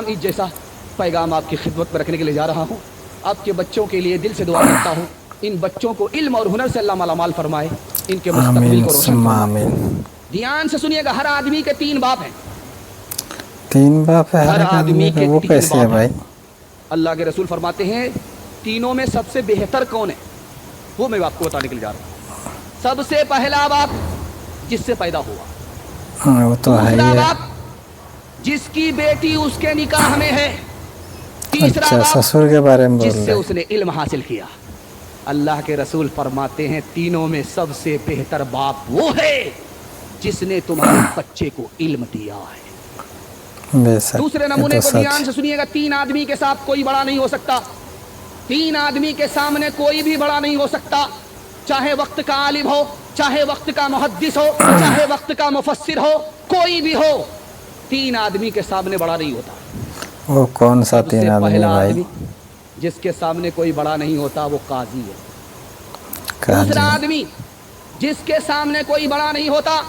عید جیسا پیغام آپ کی خدمت میں رکھنے کے لیے جا رہا ہوں. آپ کے بچوں کے لیے دل سے دعا کرتا ہوں, ان بچوں کو علم اور ہنر سے اللہ مالا مال فرمائے, ان کے مستقبل کو روشن فرمائے. دھیان سے سنیے گا, ہر آدمی کے 3 باپ ہیں. 3 باپ ہے ہر آدمی کے وہ 3 کیسے ہے باپ بھائی؟ اللہ کے رسول فرماتے ہیں تینوں میں سب سے بہتر کون ہے, وہ میں آپ کو بتانے کے لیے جا رہا ہوں. سب سے پہلا باپ جس سے پیدا ہوا, وہ تو ہے دوسرا ہی ہے. باپ جس کی بیٹی اس کے نکاح میں ہے, تیسرا اچھا, باپ سسر کے بارے میں جس بول سے رہے. اس نے علم حاصل کیا. اللہ کے رسول فرماتے ہیں تینوں میں سب سے بہتر باپ وہ ہے جس نے تمہارے بچے کو علم دیا ہے. بے شک, دوسرے یہ نمونے تو کو دھیان سچ. سے سنیے گا, 3 آدمی کے ساتھ کوئی بڑا نہیں ہو سکتا. 3 آدمی کے سامنے کوئی بھی بڑا نہیں ہو سکتا, چاہے وقت کا عالم ہو, چاہے وقت کا محدث ہو, چاہے وقت کا مفسر ہو, کوئی بھی ہو, 3 آدمی کے سامنے بڑا نہیں ہوتا. وہ کون سا سب 3 سے آدمی پہلا بھائی؟ آدمی جس کے سامنے کوئی بڑا نہیں ہوتا وہ قاضی ہے. قاضی. دوسرا آدمی جس کے سامنے کوئی بڑا نہیں ہوتا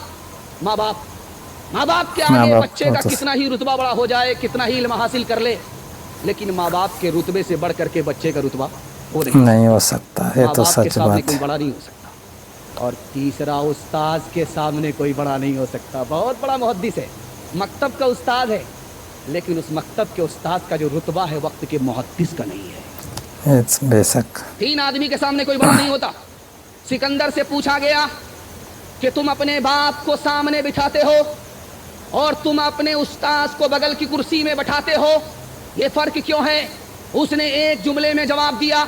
ماں باپ. ماں باپ کے ماں آگے باپ بچے کو کا تو کتنا ہی رتبہ بڑا ہو جائے, کتنا ہی علم حاصل کر لے, لیکن ماں باپ کے رتبے سے بڑھ کر کے بچے کا رتبہ ہو نہیں ہو سکتا, یہ ماں تو باپ کے سچ سامنے بات کوئی ہے. بڑا نہیں ہو سکتا. اور تیسرا استاد کے سامنے کوئی بڑا نہیں ہو سکتا. بہت بڑا محدث ہے, مکتب کا استاد ہے, لیکن اس مکتب کے استاد کا جو رتبہ ہے وقت کے محدث کا نہیں ہے. بے شک. 3 آدمی کے سامنے کوئی بڑا نہیں ہوتا. سکندر سے پوچھا گیا کہ تم اپنے باپ کو سامنے بٹھاتے ہو اور تم اپنے استاذ کو بغل کی کرسی میں بٹھاتے ہو, یہ فرق کیوں ہے؟ اس نے ایک جملے میں جواب دیا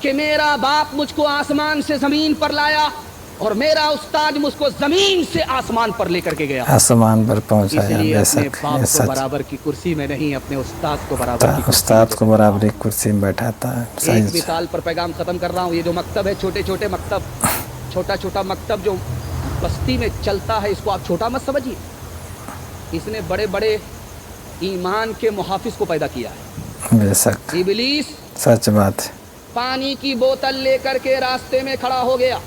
کہ میرا باپ مجھ کو آسمان سے زمین پر لایا اور میرا استاد مجھ کو زمین سے آسمان پر لے کر کے گیا. آسمان پر اس پہنچایا. لیے بے اپنے شک, یہ باپ کو سچ. برابر کی کرسی میں نہیں, اپنے استاد کو برابر کی کرسی میں استاد کو بیٹھاتا. برابری کرسی میں بیٹھاتا ہے. ایک صحیح. مثال پر پیغام ختم کر رہا ہوں. یہ جو مکتب ہے, چھوٹے چھوٹے مکتب, چھوٹا چھوٹا مکتب جو بستی میں چلتا ہے, اس کو آپ چھوٹا مت سمجھیے. اس نے بڑے بڑے ایمان کے محافظ کو پیدا کیا ہے. بے شک, ابلیس سچ بات ہے. پانی کی بوتل لے کر کے راستے میں کھڑا ہو گیا.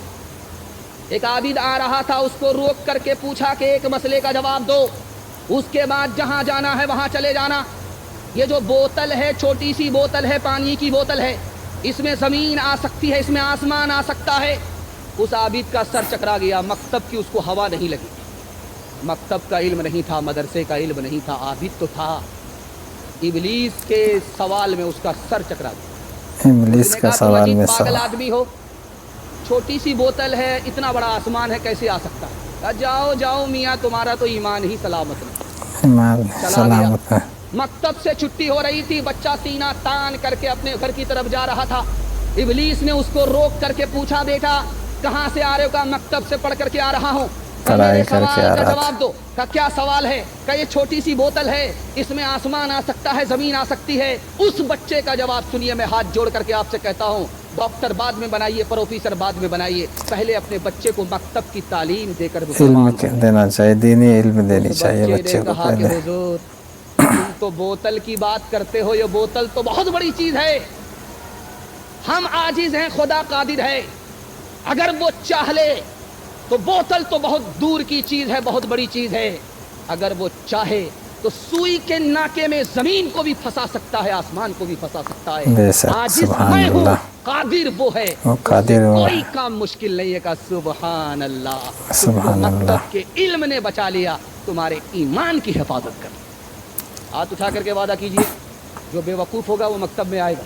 ایک عابد آ رہا تھا, اس کو روک کر کے پوچھا کہ ایک مسئلے کا جواب دو, اس کے بعد جہاں جانا ہے وہاں چلے جانا. یہ جو بوتل ہے, چھوٹی سی بوتل ہے, پانی کی بوتل ہے, اس میں زمین آ سکتی ہے, اس میں آسمان آ سکتا ہے. اس عابد کا سر چکرا گیا. مکتب کی اس کو ہوا نہیں لگی. مکتب کا علم نہیں تھا, مدرسے کا علم نہیں تھا, عابد تو تھا. ابلیس کے سوال میں اس کا سر چکرا گیا. ابلیس کا سوال میں پاگل آدمی ہو, چھوٹی سی بوتل ہے, اتنا بڑا آسمان ہے, کیسے آ سکتا ہے؟ جاؤ جاؤ میاں, تمہارا تو ایمان ہی سلامت نہیں. ایمان سلامت ہے. مکتب سے چھٹی ہو رہی تھی, بچہ سینہ تان کر کے اپنے گھر کی طرف جا رہا تھا. ابلیس نے اس کو روک کر کے پوچھا, بیٹا کہاں سے آ رہے ہو؟ کہا مکتب سے پڑھ کر کے آ رہا ہوں. میرے سوال کا جواب دو. کا کیا سوال ہے؟ کہ یہ چھوٹی سی بوتل ہے, اس میں آسمان آ سکتا ہے, زمین آ سکتی ہے. اس بچے کا جواب سنیے, میں ہاتھ جوڑ کر کے آپ سے کہتا ہوں, ڈاکٹر بعد میں بنائیے, پروفیسر بعد میں بنائیے, پہلے اپنے بچے کو مکتب کی تعلیم دے کر علم دینا چاہیے, دینی علم دینی چاہیے بچے کو کہا کہ پہلے. حضور تم تو بوتل کی بات کرتے ہو, یہ بوتل تو بہت بڑی چیز ہے. ہم عاجز ہیں, خدا قادر ہے. اگر وہ چاہ لے تو بوتل تو بہت دور کی چیز ہے, بہت بڑی چیز ہے. اگر وہ چاہے تو سوئی کے ناکے میں زمین کو بھی پھنسا سکتا ہے, آسمان کو بھی پھنسا سکتا ہے. عاجز میں ہوں, قادر وہ ہے, کوئی کام مشکل نہیں ہے. کا سبحان اللہ. سبحان اللہ. مکتب کے علم نے بچا لیا, تمہارے ایمان کی حفاظت کر. ہاتھ اٹھا کر کے وعدہ کیجئے, جو بے وقوف ہوگا وہ مکتب میں آئے گا,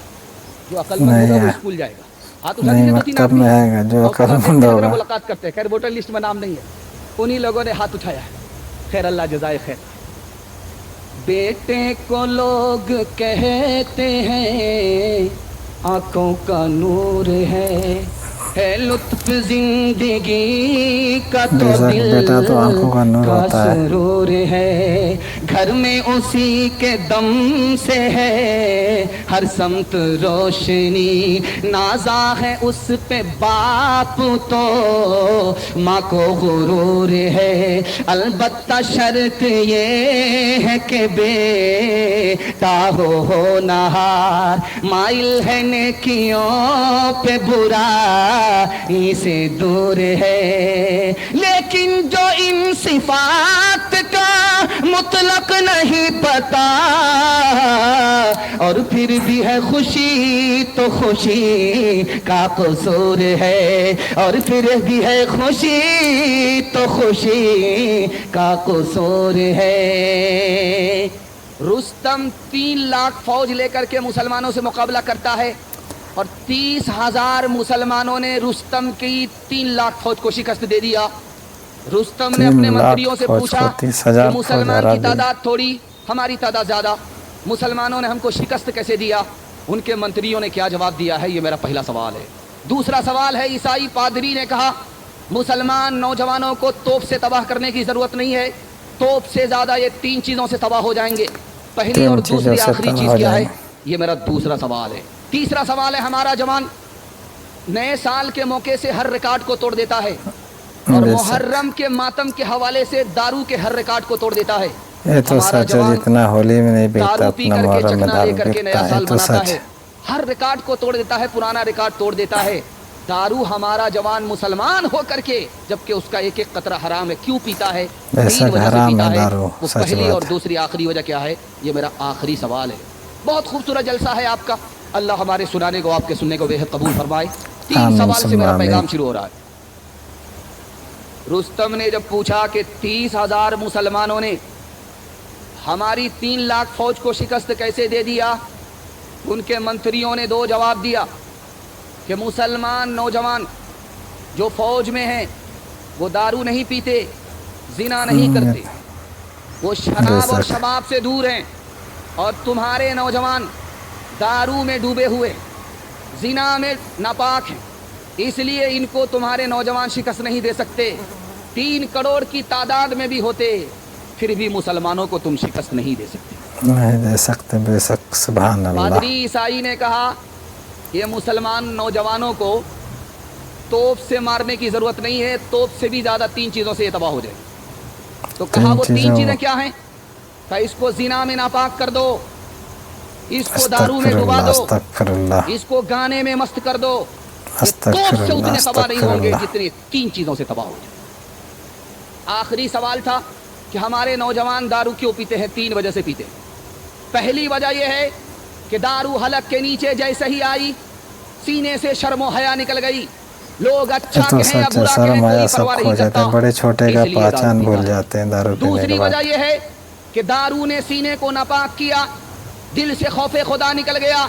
جو عقل مند ہوگا وہ اسکول جائے گا. ہاتھ اٹھا دیجیے. 2-3 آدمی آئے گا جو عقل مند ہوگا. ملاقات کرتے ہیں, خیر ووٹر لسٹ میں نام نہیں ہے, انہی لوگوں نے ہاتھ اٹھایا ہے. خیر اللہ جزائے خیر. بیٹے کو لوگ کہتے ہیں آنکھوں کا نور ہے لطف زندگی کا تو دل کا سرور ہے. گھر میں اسی کے دم سے ہے ہر سمت روشنی, نازا ہے اس پہ باپ تو ماں کو غرور ہے. البتہ شرط یہ ہے کہ بیٹا ہو نہار, مائل ہے نیکیوں پہ برائی سے دور ہے. لیکن جو ان صفات کا مطلق نہیں پتا اور پھر بھی ہے خوشی تو خوشی کا قصور ہے، اور پھر بھی ہے خوشی تو خوشی کا قصور ہے۔ رستم 3 لاکھ فوج لے کر کے مسلمانوں سے مقابلہ کرتا ہے، اور 30,000 مسلمانوں نے رستم کی 3 لاکھ فوج کو شکست دے دیا۔ رستم نے اپنے 3 لاکھ منتریوں سے فوج پوچھا کو 30,000 کہ فوج مسلمان ہرا کی دی۔ تعداد تھوڑی، ہماری تعداد زیادہ، مسلمانوں نے ہم کو شکست کیسے دیا؟ ان کے منتریوں نے کیا جواب دیا ہے، یہ میرا پہلا سوال ہے۔ دوسرا سوال ہے، عیسائی پادری نے کہا مسلمان نوجوانوں کو توپ سے تباہ کرنے کی ضرورت نہیں ہے، توپ سے زیادہ یہ 3 چیزوں سے تباہ ہو جائیں گے، پہلی اور دوسری آخری چیز کیا ہے؟ یہ میرا دوسرا سوال ہے۔ تیسرا سوال ہے، ہمارا جوان نئے سال کے موقع سے ہر ریکارڈ کو توڑ دیتا ہے، اور محرم کے ماتم کے حوالے سے دارو کے ہر ریکارڈ کو توڑ دیتا ہے۔ یہ تو سچ ہے، جتنا ہولی میں نہیں پیتا اپنا محرم میں دارو پیتا ہے، تو سچ ہے۔ ہر ریکارڈ کو توڑ دیتا ہے، پرانا ریکارڈ توڑ دیتا ہے۔ دارو ہمارا جوان مسلمان ہو کر کے جبکہ اس کا ایک ایک قطرہ حرام ہے، کیوں پیتا ہے؟ 3 وجہ سے پیتا ہے۔ وہ پہلی اور دوسری آخری وجہ کیا ہے؟ یہ میرا آخری سوال ہے۔ بہت خوبصورت جلسہ ہے آپ کا، اللہ ہمارے سنانے کو، آپ کے سننے کو بےحد قبول فرمائے۔ 3 سوال سے میرا پیغام شروع ہو رہا ہے۔ رستم نے جب پوچھا کہ 30,000 مسلمانوں نے ہماری 3 لاکھ فوج کو شکست کیسے دے دیا، ان کے منتریوں نے 2 جواب دیا کہ مسلمان نوجوان جو فوج میں ہیں وہ دارو نہیں پیتے، زنا نہیں کرتے، وہ شراب اور شباب سے دور ہیں، اور تمہارے نوجوان دارو میں ڈوبے ہوئے، زنا میں ناپاک ہیں، اس لیے ان کو تمہارے نوجوان شکست نہیں دے سکتے۔ 3 کروڑ کی تعداد میں بھی ہوتے پھر بھی مسلمانوں کو تم شکست نہیں دے سکتے، نہیں دے سکتے، بے شک، سبحان اللہ۔ پادری عیسائی نے کہا یہ مسلمان نوجوانوں کو توپ سے مارنے کی ضرورت نہیں ہے، توپ سے بھی زیادہ 3 چیزوں سے یہ تباہ ہو جائے۔ تو کہا وہ 3 چیزیں کیا ہیں؟ کہ اس کو زنا میں ناپاک کر دو، اس کو دارو میں ڈبا دو، اس کو گانے میں مست کر دو۔ یہ توپ سے اتنے تباہ نہیں ہوں گے جتنے 3 چیزوں سے تباہ ہو جائے۔ آخری سوال تھا کہ ہمارے نوجوان دارو کیوں پیتے ہیں؟ 3 وجہ سے پیتے ہیں۔ پہلی وجہ یہ ہے کہ دارو حلق کے نیچے جیسے ہی آئی سینے سے شرم و حیا نکل گئی، لوگ اچھا کہیں یا برا کہیں کوئی پرواہ نہیں کرتا، بڑے چھوٹے کا پہچان بھول جاتے ہیں دارو پینے کے بعد۔ دوسری وجہ یہ ہے کہ دارو نے سینے کو ناپاک کیا، دل سے خوف خدا نکل گیا،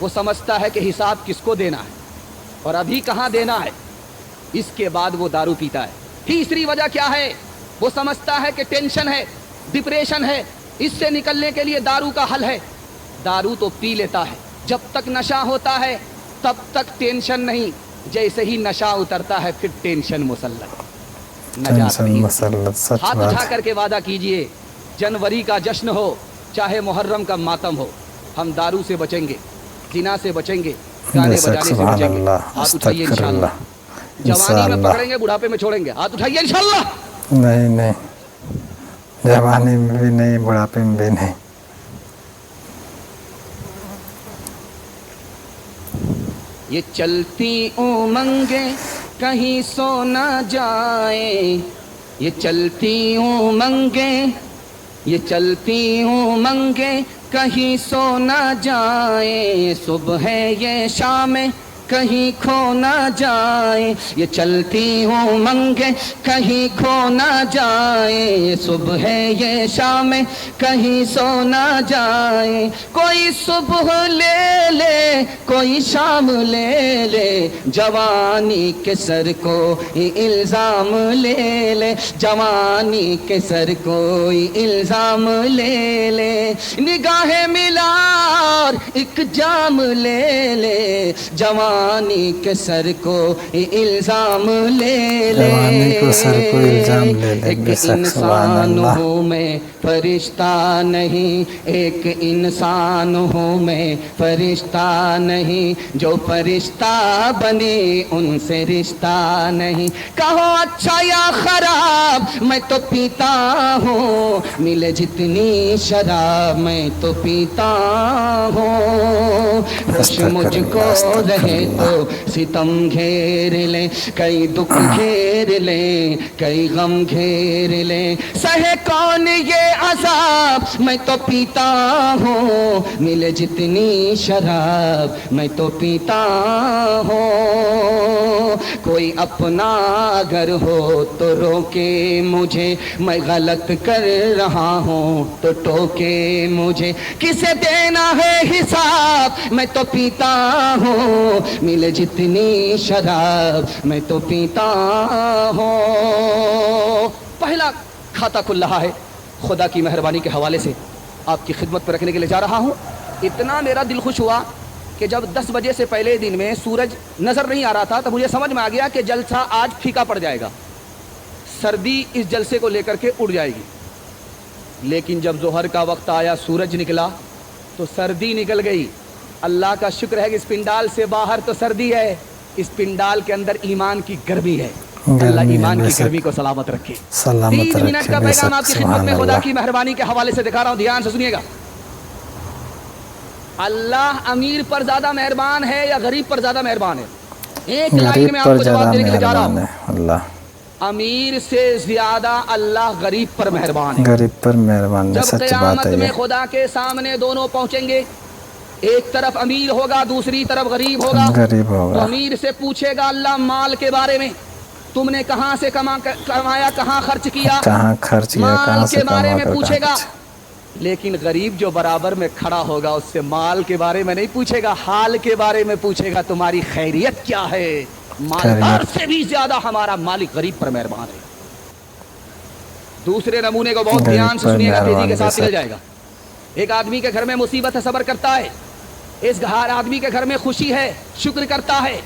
وہ سمجھتا ہے کہ حساب کس کو دینا ہے اور ابھی کہاں دینا ہے، اس کے بعد وہ دارو پیتا ہے۔ تیسری وجہ کیا ہے؟ وہ سمجھتا ہے کہ ٹینشن ہے، ڈپریشن ہے، اس سے نکلنے کے لیے دارو کا حل ہے، دارو تو پی لیتا ہے، جب تک نشہ ہوتا ہے تب تک ٹینشن نہیں، جیسے ہی نشہ اترتا ہے پھر ٹینشن مسلط، نجات نہیں۔ ہاتھ اٹھا کر کے وعدہ کیجئے، جنوری کا جشن ہو چاہے محرم کا ماتم ہو، ہم دارو سے بچیں گے، زنا سے بچیں گے، گانے بجانے سے بچیں گے۔ ہاتھ اٹھائیے انشاءاللہ، جوانی میں پکڑیں گے، بڑھاپے میں چھوڑیں گے، ہاتھ اٹھائیے انشاءاللہ۔ نہیں نہیں، جوانی میں بھی نہیں، بڑھاپے میں بھی نہیں۔ یہ چلتی امنگیں کہیں سو نہ جائیں، یہ چلتی امنگیں، یہ چلتی امنگیں کہیں سو نہ جائیں، صبح یہ شام کہیں کھو نہ جائیں، یہ چلتی امنگیں کہیں کھو نہ جائیں، صبح یہ شام کہیں سو نہ جائیں، کوئی صبح لے لے کوئی شام لے لے، جوانی کے سر کو الزام لے لے، جوانی کے سر کوئی الزام لے لے، نگاہیں ملا اور ایک جام لے لے، جوانی کے سر کو الزام لے لے، ایک انسان ہوں میں فرشتہ نہیں، ایک انسان ہوں میں فرشتہ نہیں، جو فرشتہ بنے ان سے رشتہ نہیں، کہو اچھا یا خراب میں تو پیتا ہوں، ملے جتنی شراب میں تو پیتا ہوں، خوش مجھ کو رہے تو ستم گھیر لے، کئی دکھ گھیر لے، کئی غم گھیر لے، سہے کون یہ عذاب میں تو پیتا ہوں، ملے جتنی شراب میں تو پیتا ہوں، کوئی اپنا گھر ہو تو روکے مجھے، میں غلط کر رہا ہوں تو ٹوکے مجھے، کسے دینا ہے حساب میں تو پیتا ہوں، ملے جتنی شراب میں تو پیتا ہوں۔ پہلا کھاتا کھل رہا ہے خدا کی مہربانی کے حوالے سے، آپ کی خدمت پر رکھنے کے لیے جا رہا ہوں۔ اتنا میرا دل خوش ہوا کہ جب 10 بجے سے پہلے دن میں سورج نظر نہیں آ رہا تھا تو مجھے سمجھ میں آ گیا کہ جلسہ آج پھیکا پڑ جائے گا، سردی اس جلسے کو لے کر کے اڑ جائے گی۔ لیکن جب ظہر کا وقت آیا، سورج نکلا تو سردی نکل گئی۔ اللہ کا شکر ہے کہ اس پنڈال سے باہر تو سردی ہے، اس پنڈال کے اندر ایمان کی گرمی ہے۔ اللہ ایمان کی گرمی کو سلامت رکھے۔ 3 منٹ کا پیغام آپ کی خدمت میں خدا کی مہربانی کے حوالے سے دکھا رہا ہوں، دھیان سے سنیے گا۔ اللہ امیر پر زیادہ مہربان ہے یا غریب پر زیادہ مہربان ہے؟ ایک لائن میں آپ کو جواب دینے کے لیے جا رہا ہوں، اللہ امیر سے زیادہ اللہ غریب پر مہربان ہے۔ غریب پر مہربان ہے، جب سچ بات قیامت ہے میں یہ۔ خدا کے سامنے دونوں پہنچیں گے، ایک طرف امیر ہوگا دوسری طرف غریب ہوگا، غریب تو ہوگا، امیر سے پوچھے گا اللہ مال کے بارے میں، تم نے کہاں سے کمایا، کہاں خرچ کیا، کہاں خرچ کیا، مال کہاں کے سے بارے کما میں کر پوچھے گا۔ کہاں۔ لیکن غریب جو برابر میں کھڑا ہوگا اس سے مال کے بارے میں نہیں پوچھے گا، حال کے بارے میں پوچھے گا، تمہاری خیریت کیا ہے۔ مالدار سے بھی زیادہ ہمارا مالک غریب پر مہربان ہے۔ دوسرے نمونے کو بہت دھیان سے سنیے گا، تیزی کے ساتھ نکل جائے گا۔ ایک آدمی کے گھر میں مصیبت ہے، صبر کرتا ہے، اس آدمی کے گھر میں خوشی ہے، شکر کرتا ہے،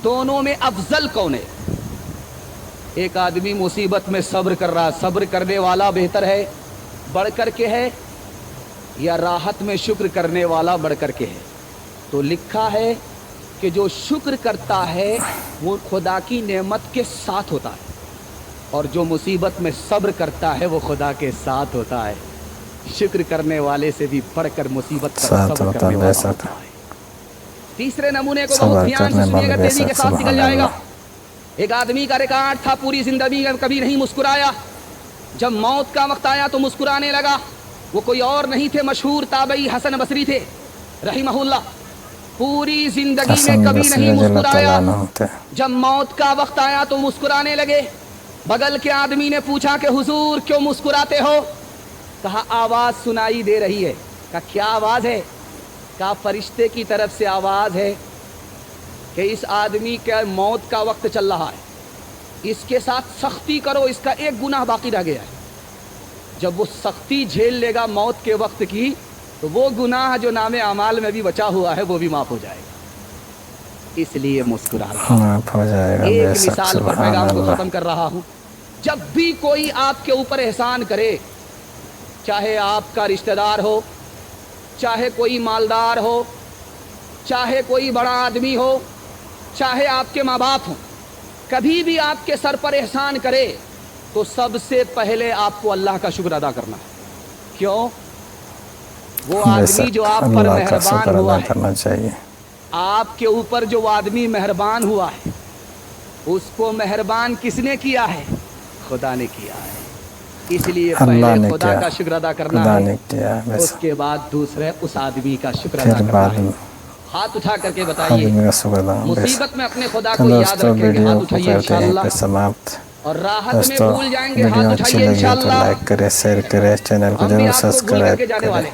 دونوں میں افضل کون ہے؟ ایک آدمی مصیبت میں صبر کر رہا، صبر کرنے والا بہتر ہے، بڑھ کر کے ہے، یا راحت میں شکر کرنے والا بڑھ کر کے ہے؟ تو لکھا ہے کہ جو شکر کرتا ہے وہ خدا کی نعمت کے ساتھ ہوتا ہے، اور جو مصیبت میں صبر کرتا ہے وہ خدا کے ساتھ ہوتا ہے۔ شکر کرنے والے سے بھی بڑھ کر مصیبت پر صبر کرنے والا ہوتا ہے۔ تیسرے نمونے کو بہت دھیان سے سنیے گا، تیزی کے ساتھ نکل جائے گا۔ ایک آدمی کا ریکارڈ تھا، پوری زندگی میں کبھی نہیں مسکرایا، جب موت کا وقت آیا تو مسکرانے لگا۔ وہ کوئی اور نہیں تھے، مشہور تابعی حسن بصری تھے رحمہ اللہ۔ پوری زندگی میں کبھی نہیں مسکرایا، جب موت کا وقت آیا تو مسکرانے لگے۔ بغل کے آدمی نے پوچھا کہ حضور کیوں مسکراتے ہو؟ کہا آواز سنائی دے رہی ہے۔ کہا کیا آواز ہے؟ کہا فرشتے کی طرف سے آواز ہے کہ اس آدمی کا موت کا وقت چل رہا ہے، اس کے ساتھ سختی کرو، اس کا ایک گناہ باقی رہ گیا ہے۔ جب وہ سختی جھیل لے گا موت کے وقت کی تو وہ گناہ جو نام اعمال میں بھی بچا ہوا ہے وہ بھی معاف ہو جائے گا، اس لیے مسکرا رہا ہوں۔ ایک مثال پر پیغام کو ختم کر رہا ہوں۔ جب بھی کوئی آپ کے اوپر احسان کرے، چاہے آپ کا رشتہ دار ہو، چاہے کوئی مالدار ہو، چاہے کوئی بڑا آدمی ہو، چاہے آپ کے ماں باپ ہوں، کبھی بھی آپ کے سر پر احسان کرے تو سب سے پہلے آپ کو اللہ کا شکر ادا کرنا ہے۔ کیوں؟ وہ آدمی جو آپ پر مہربان ہوا ہے، آپ کے اوپر جو آدمی مہربان ہوا ہے، اس کو مہربان کس نے کیا ہے؟ خدا نے کیا ہے۔ اس لیے پہلے خدا کا شکر ادا کرنا ہے، اس کے بعد دوسرے اس آدمی کا شکر ادا کرنا ہے۔ ہاتھ اٹھا کر کے بتائیے، مصیبت میں اپنے خدا کو یاد رکھیں گے، ہاتھ اٹھائیے انشاءاللہ، اور راحت میں بھول جائیں گے، ہاتھ اٹھائیے انشاءاللہ۔ لائک کرے، شیئر کرے، چینل کو ضرور سبسکرائب کرے۔